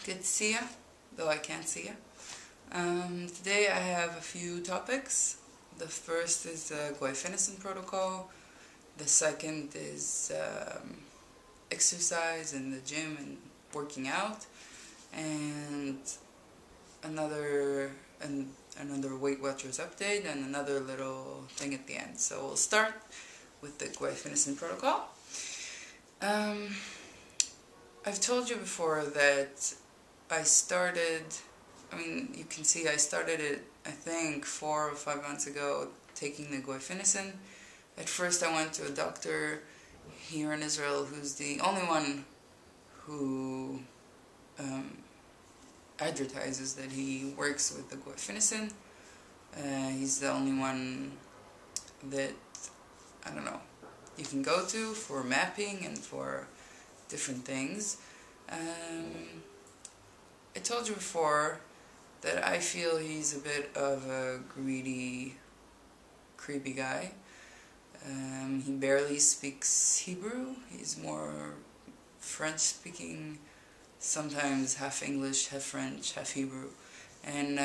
Good to see ya, though I can't see ya. Today I have a few topics. The first is the Guaifenesin protocol. The second is exercise in the gym and working out. And another Weight Watchers update and another little thing at the end. So we'll start with the Guaifenesin protocol. I've told you before that I started, you can see I started it, I think, 4 or 5 months ago, taking the Guaifenesin. At first I went to a doctor here in Israel who's the only one who advertises that he works with the Guaifenesin. He's the only one that, you can go to for mapping and for different things. I told you before that I feel he's a bit of a greedy, creepy guy. He barely speaks Hebrew. He's more French-speaking, sometimes half English, half French, half Hebrew. And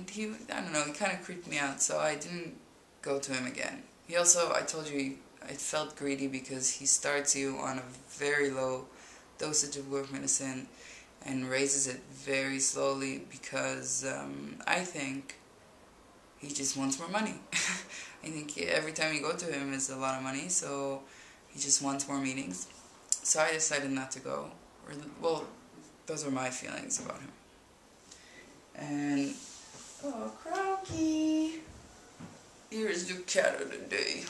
he kind of creeped me out, so I didn't go to him again. He also, I told you, I felt greedy because he starts you on a very low dosage of Guaifenesin and raises it very slowly because I think he just wants more money. I think every time you go to him is a lot of money, so he just wants more meetings. So I decided not to go. Well, those are my feelings about him. And, oh, Crowley! Here's the cat of the day.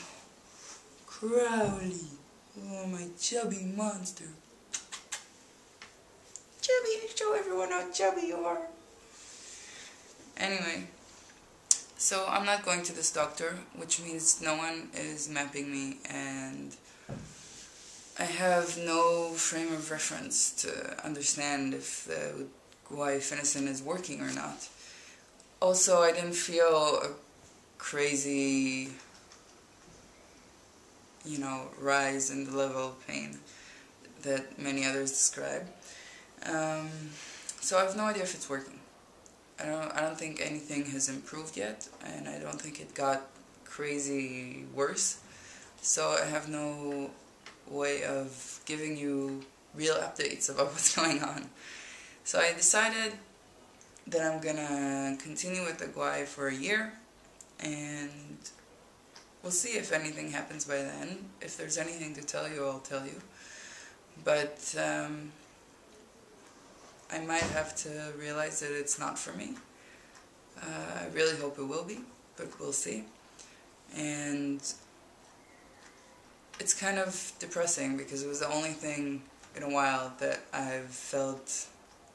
Crowley! Oh, my chubby monster. Chubby, show everyone how chubby you are. Anyway, so I'm not going to this doctor, which means no one is mapping me, and I have no frame of reference to understand if the Guaifenesin is working or not. Also, I didn't feel a crazy, rise in the level of pain that many others describe. So I have no idea if it's working. I don't think anything has improved yet, and I don't think it got crazy worse. So I have no way of giving you real updates about what's going on. So I decided that I'm gonna continue with the Guai for a year, and we'll see if anything happens by then. If there's anything to tell you, I'll tell you. But I might have to realize that it's not for me. I really hope it will be, but we'll see. And it's kind of depressing because it was the only thing in a while that I've felt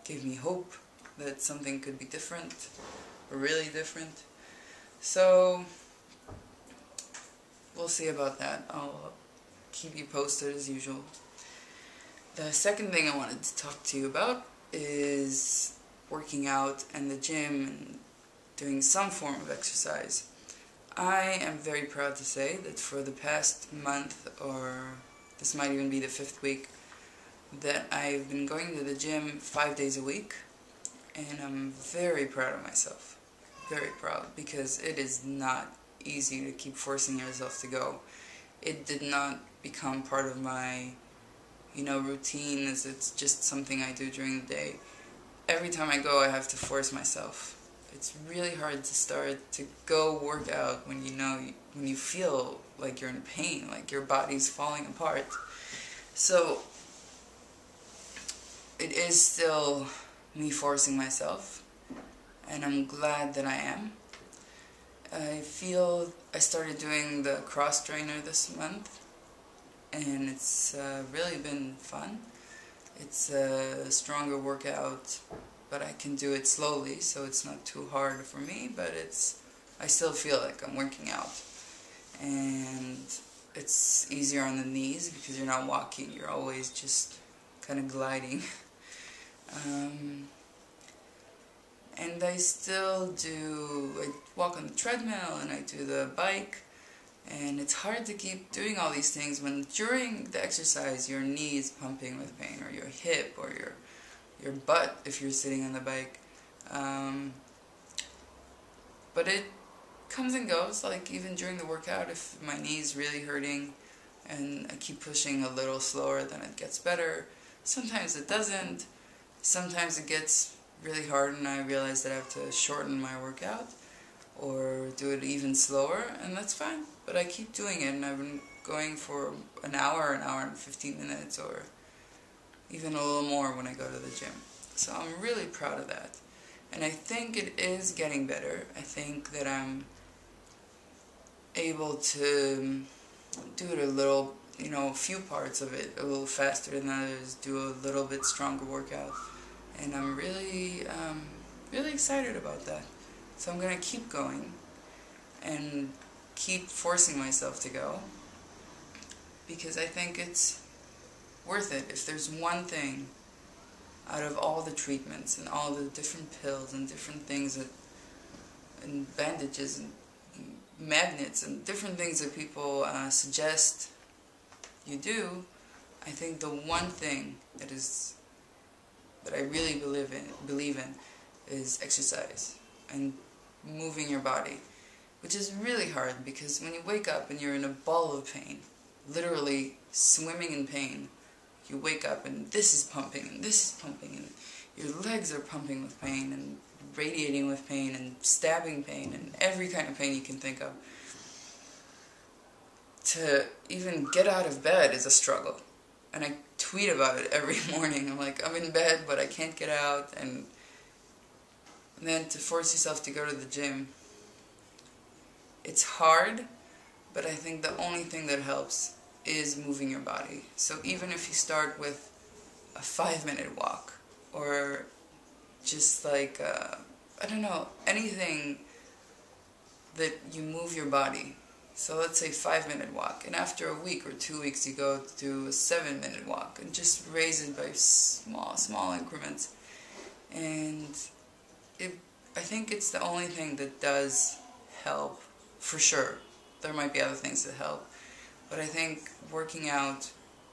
gave me hope that something could be different, or really different. So we'll see about that. I'll keep you posted as usual. The second thing I wanted to talk to you about is working out and the gym and doing some form of exercise. I am very proud to say that for the past month, or this might even be the 5th week, that I've been going to the gym 5 days a week, and I'm very proud of myself. Very proud, because it is not easy to keep forcing yourself to go. It did not become part of my routine, as it's just something I do during the day. Every time I go, I have to force myself. It's really hard to start to go work out when when you feel like you're in pain, like your body's falling apart. So it is still me forcing myself, and I'm glad that I am. I feel I started doing the cross trainer this month, and it's really been fun. It's a stronger workout, but I can do it slowly, so it's not too hard for me, but I still feel like I'm working out. And it's easier on the knees because you're not walking, you're always just kind of gliding. And I walk on the treadmill and I do the bike. And it's hard to keep doing all these things when during the exercise your knee is pumping with pain, or your hip, or your butt if you're sitting on the bike. But it comes and goes, like even during the workout, if my knee's really hurting and I keep pushing a little slower, then it gets better. Sometimes it doesn't. Sometimes it gets really hard and I realize that I have to shorten my workout or do it even slower, and that's fine. But I keep doing it, and I've been going for an hour and 15 minutes, or even a little more when I go to the gym. So I'm really proud of that. And I think it is getting better. I think that I'm able to do it a little, a few parts of it a little faster than others, do a little bit stronger workout. And I'm really excited about that. So I'm going to keep going and keep forcing myself to go, because I think it's worth it. If there's one thing out of all the treatments and all the different pills and different things and bandages and magnets and different things that people suggest you do, I think the one thing that I really believe in is exercise and moving your body, which is really hard, because when you wake up and you're in a ball of pain, literally swimming in pain, you wake up and this is pumping and this is pumping and your legs are pumping with pain and radiating with pain and stabbing pain and every kind of pain you can think of. To even get out of bed is a struggle. And I tweet about it every morning. I'm like, I'm in bed, but I can't get out. And then to force yourself to go to the gym, it's hard, but I think the only thing that helps is moving your body. So even if you start with a 5-minute walk, or just like, I don't know, anything that you move your body. So let's say 5-minute walk, and after a week or 2 weeks you go to a 7-minute walk, and just raise it by small increments. And I think it's the only thing that does help, for sure. There might be other things that help, but I think working out,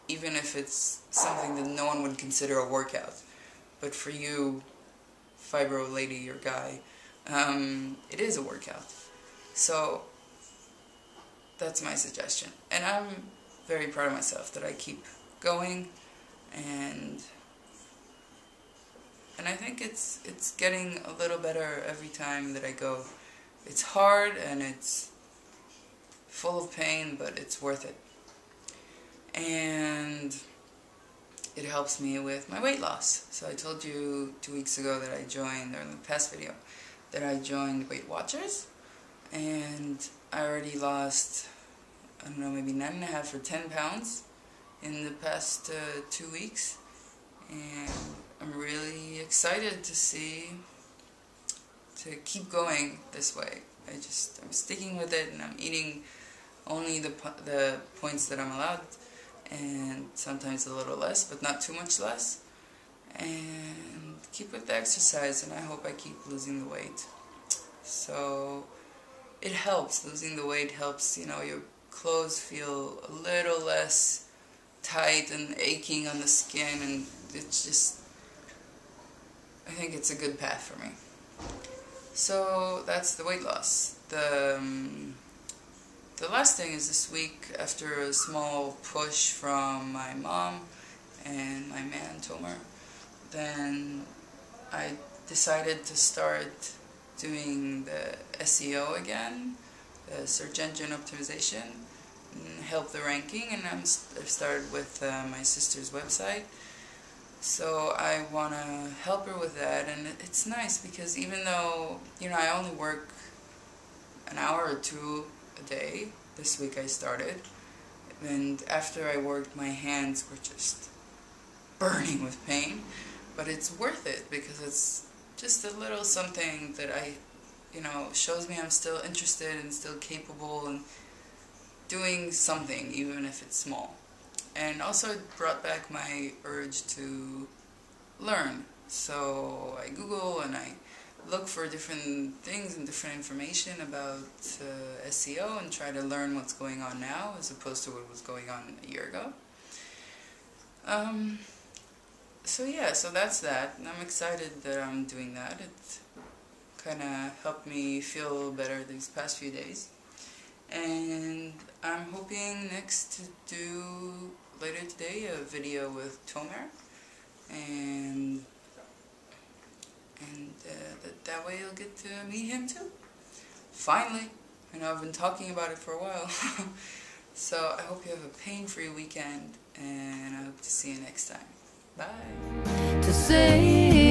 even if it's something that no one would consider a workout, but for you, fibro lady or guy, it is a workout. So that's my suggestion. And I'm very proud of myself that I keep going, and I think it's getting a little better every time that I go. It's hard and it's full of pain, but it's worth it. And it helps me with my weight loss. So I told you 2 weeks ago that I joined, or in the past video, that I joined Weight Watchers, and I already lost, I don't know, maybe 9.5 or 10 pounds in the past 2 weeks, and I'm really excited to keep going this way. I'm sticking with it, and I'm eating only the points that I'm allowed, and sometimes a little less, but not too much less, and keep with the exercise, and I hope I keep losing the weight. So it helps. Losing the weight helps, your clothes feel a little less tight and aching on the skin, and it's just, I think it's a good path for me. So that's the weight loss. The last thing is, this week, after a small push from my mom and my man Tomer, then I decided to start doing the SEO again, the search engine optimization, and help the ranking, and I've started with my sister's website. So I want to help her with that, and it's nice because even though, I only work an hour or two a day, this week I started, and after I worked, my hands were just burning with pain, but it's worth it because it's just a little something that shows me I'm still interested and still capable and doing something, even if it's small. And also it brought back my urge to learn. So I Google and I look for different things and different information about SEO and try to learn what's going on now as opposed to what was going on a year ago. So yeah, so that's that, and I'm excited that I'm doing that. It kind of helped me feel better these past few days. And I'm hoping next to do later today a video with Tomer, and that way you'll get to meet him too. Finally, I know I've been talking about it for a while. So I hope you have a pain-free weekend, and I hope to see you next time. Bye. To say